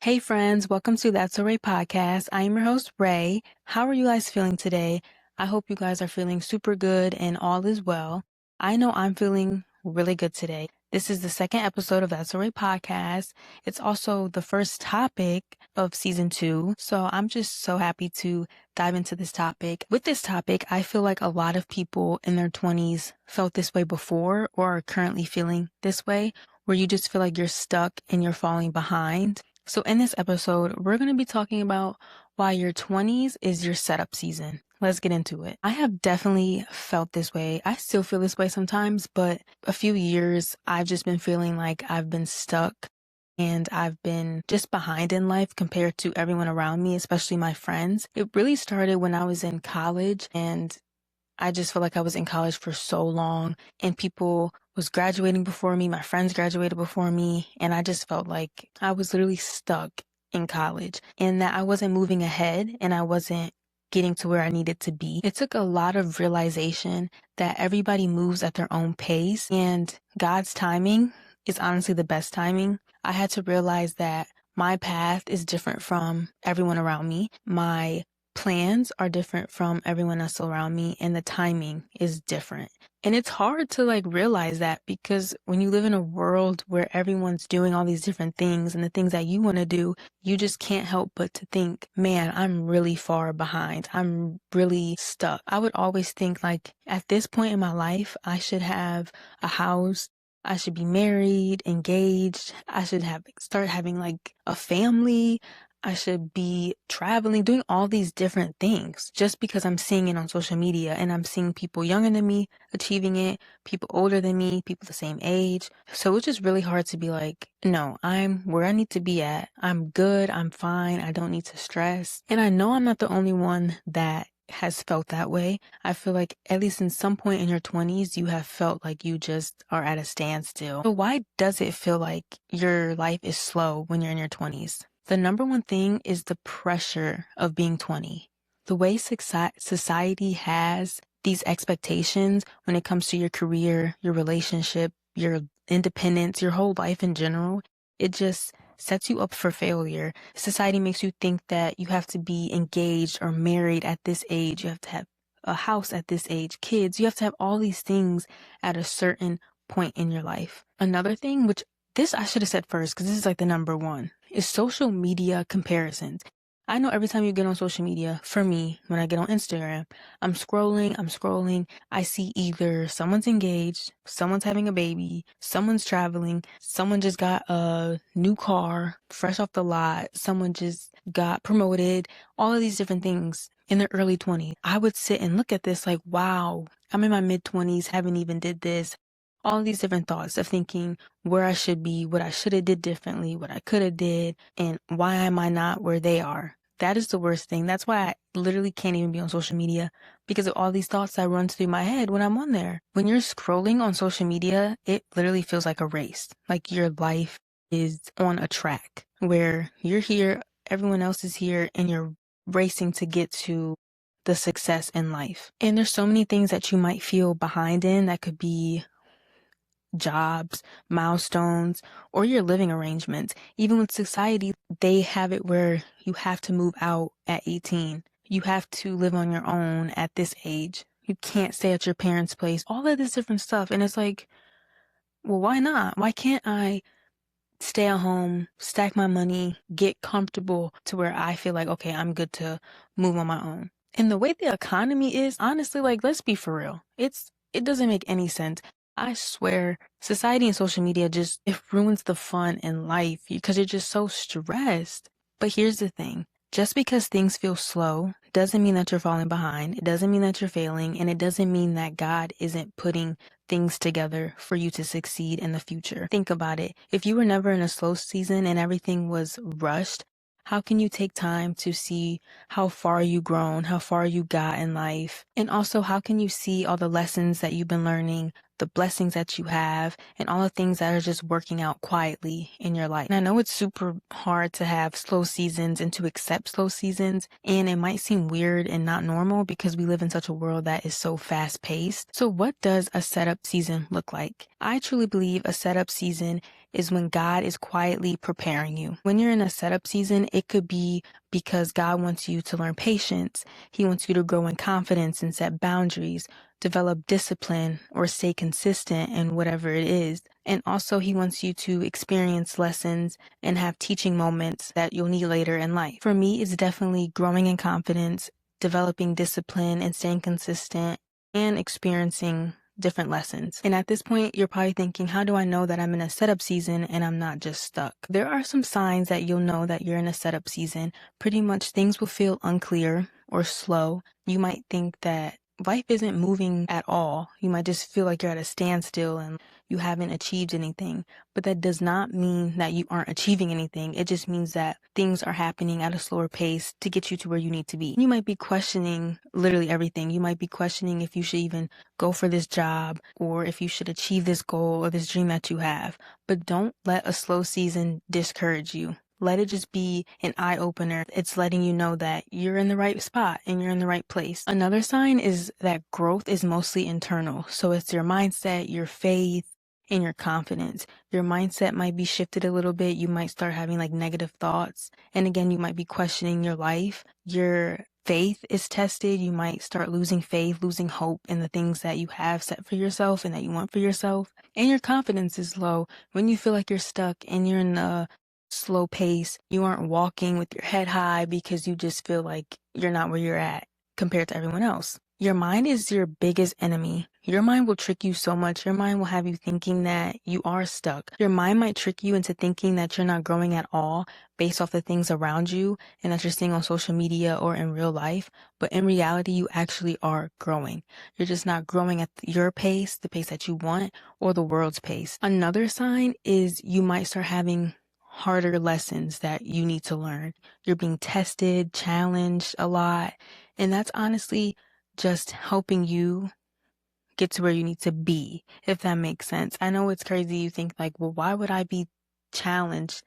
Hey friends, welcome to So Rai Podcast. I am your host, Ray. How are you guys feeling today? I hope you guys are feeling super good and all is well. I know I'm feeling really good today. This is the second episode of So Rai Podcast. It's also the first topic of season 2, so I'm just so happy to dive into this topic. With this topic, I feel like a lot of people in their 20s felt this way before or are currently feeling this way, where you just feel like you're stuck and you're falling behind. So in this episode, we're going to be talking about why your 20s is your setup season. Let's get into it. I have definitely felt this way. I still feel this way sometimes, but a few years I've just been feeling like I've been stuck and I've been just behind in life compared to everyone around me, especially my friends. It really started when I was in college, and I just felt like I was in college for so long and people was graduating before me. My friends graduated before me. And I just felt like I was literally stuck in college and that I wasn't moving ahead and I wasn't getting to where I needed to be. It took a lot of realization that everybody moves at their own pace and God's timing is honestly the best timing. I had to realize that my path is different from everyone around me. My plans are different from everyone else around me and the timing is different. And it's hard to realize that because when you live in a world where everyone's doing all these different things and the things that you want to do, you just can't help but to think, man, I'm really far behind. I'm really stuck. I would always think at this point in my life, I should have a house. I should be married, engaged. I should start having a family. I should be traveling, doing all these different things just because I'm seeing it on social media and I'm seeing people younger than me achieving it, people older than me, people the same age. So it's just really hard to be like, no, I'm where I need to be at. I'm good. I'm fine. I don't need to stress. And I know I'm not the only one that has felt that way. I feel like at least in some point in your 20s, you have felt like you just are at a standstill. So why does it feel like your life is slow when you're in your 20s? The number one thing is the pressure of being 20. The way society has these expectations when it comes to your career, your relationship, your independence, your whole life in general, it just sets you up for failure. Society makes you think that you have to be engaged or married at this age. You have to have a house at this age, kids. You have to have all these things at a certain point in your life. Another thing, which this I should have said first because this is the number one, is social media comparisons. I know every time you get on social media, for me, when I get on Instagram, I'm scrolling. I see either someone's engaged, someone's having a baby, someone's traveling, someone just got a new car fresh off the lot, someone just got promoted, all of these different things in their early 20s. I would sit and look at this wow, I'm in my mid 20s, haven't even did this. All these different thoughts of thinking where I should be, what I should have did differently, what I could have did, and why am I not where they are? That is the worst thing. That's why I literally can't even be on social media because of all these thoughts that run through my head when I'm on there. When you're scrolling on social media, it literally feels like a race. Like your life is on a track where you're here, everyone else is here, and you're racing to get to the success in life. And there's so many things that you might feel behind in that could be jobs, milestones, or your living arrangements. Even with society, they have it where you have to move out at 18. You have to live on your own at this age. You can't stay at your parents' place. All of this different stuff. And it's well, why not? Why can't I stay at home, stack my money, get comfortable to where I feel like, okay, I'm good to move on my own? And the way the economy is, honestly, let's be for real. It doesn't make any sense. I swear, society and social media it ruins the fun in life because you're just so stressed. But here's the thing. Just because things feel slow doesn't mean that you're falling behind. It doesn't mean that you're failing. And it doesn't mean that God isn't putting things together for you to succeed in the future. Think about it. If you were never in a slow season and everything was rushed, how can you take time to see how far you've grown, how far you got in life? And also, how can you see all the lessons that you've been learning, the blessings that you have, and all the things that are just working out quietly in your life? And I know it's super hard to have slow seasons and to accept slow seasons, and it might seem weird and not normal because we live in such a world that is so fast-paced. So what does a setup season look like? I truly believe a setup season is when God is quietly preparing you. When you're in a setup season, it could be because God wants you to learn patience. He wants you to grow in confidence and set boundaries, develop discipline, or stay consistent in whatever it is. And also he wants you to experience lessons and have teaching moments that you'll need later in life. For me, it's definitely growing in confidence, developing discipline and staying consistent, and experiencing different lessons. And at this point, you're probably thinking, how do I know that I'm in a setup season and I'm not just stuck? There are some signs that you'll know that you're in a setup season. Pretty much things will feel unclear or slow. You might think that life isn't moving at all. You might just feel like you're at a standstill and you haven't achieved anything. But that does not mean that you aren't achieving anything. It just means that things are happening at a slower pace to get you to where you need to be. You might be questioning literally everything. You might be questioning if you should even go for this job or if you should achieve this goal or this dream that you have. But don't let a slow season discourage you. Let it just be an eye-opener. It's letting you know that you're in the right spot and you're in the right place. Another sign is that growth is mostly internal. So it's your mindset, your faith, and your confidence. Your mindset might be shifted a little bit. You might start having like negative thoughts. And again, you might be questioning your life. Your faith is tested. You might start losing faith, losing hope in the things that you have set for yourself and that you want for yourself. And your confidence is low. When you feel like you're stuck and you're in a slow pace, you aren't walking with your head high because you just feel like you're not where you're at compared to everyone else. Your mind is your biggest enemy. Your mind will trick you so much. Your mind will have you thinking that you are stuck. Your mind might trick you into thinking that you're not growing at all based off the things around you and that you're seeing on social media or in real life. But in reality, you actually are growing. You're just not growing at your pace, the pace that you want, or the world's pace. Another sign is you might start having harder lessons that you need to learn. You're being tested, challenged a lot. And that's honestly just helping you get to where you need to be, if that makes sense. I know it's crazy. You think like, well, why would I be challenged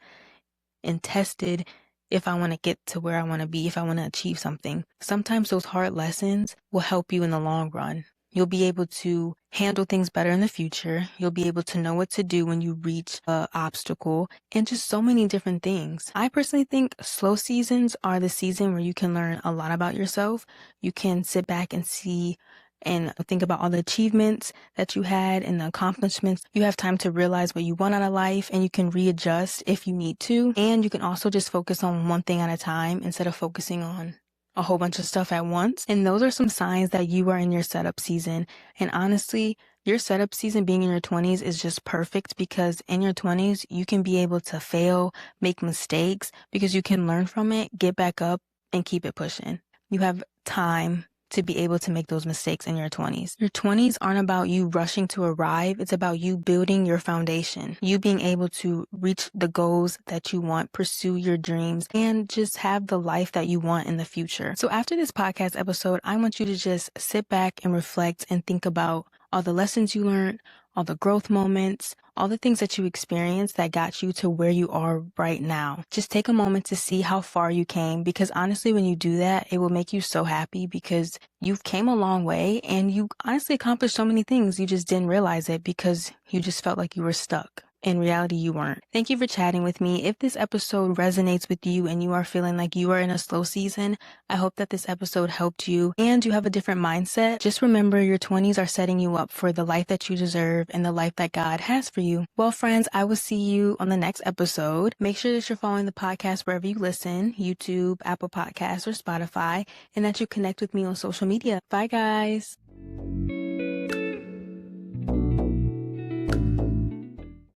and tested if I want to get to where I want to be, if I want to achieve something? Sometimes those hard lessons will help you in the long run. You'll be able to handle things better in the future. You'll be able to know what to do when you reach an obstacle and just so many different things. I personally think slow seasons are the season where you can learn a lot about yourself. You can sit back and see and think about all the achievements that you had and the accomplishments. You have time to realize what you want out of life and you can readjust if you need to. And you can also just focus on one thing at a time instead of focusing on a whole bunch of stuff at once. And those are some signs that you are in your setup season. And honestly, your setup season being in your 20s is just perfect because in your 20s, you can be able to fail, make mistakes because you can learn from it, get back up and keep it pushing. You have time to be able to make those mistakes in your 20s. Your 20s aren't about you rushing to arrive. It's about you building your foundation, you being able to reach the goals that you want, pursue your dreams, and just have the life that you want in the future. So after this podcast episode, I want you to just sit back and reflect and think about all the lessons you learned, all the growth moments, all the things that you experienced that got you to where you are right now. Just take a moment to see how far you came, because honestly, when you do that, it will make you so happy because you've came a long way and you honestly accomplished so many things. You just didn't realize it because you just felt like you were stuck. In reality, you weren't. Thank you for chatting with me. If this episode resonates with you and you are feeling like you are in a slow season, I hope that this episode helped you and you have a different mindset. Just remember your 20s are setting you up for the life that you deserve and the life that God has for you. Well, friends, I will see you on the next episode. Make sure that you're following the podcast wherever you listen, YouTube, Apple Podcasts, or Spotify, and that you connect with me on social media. Bye, guys.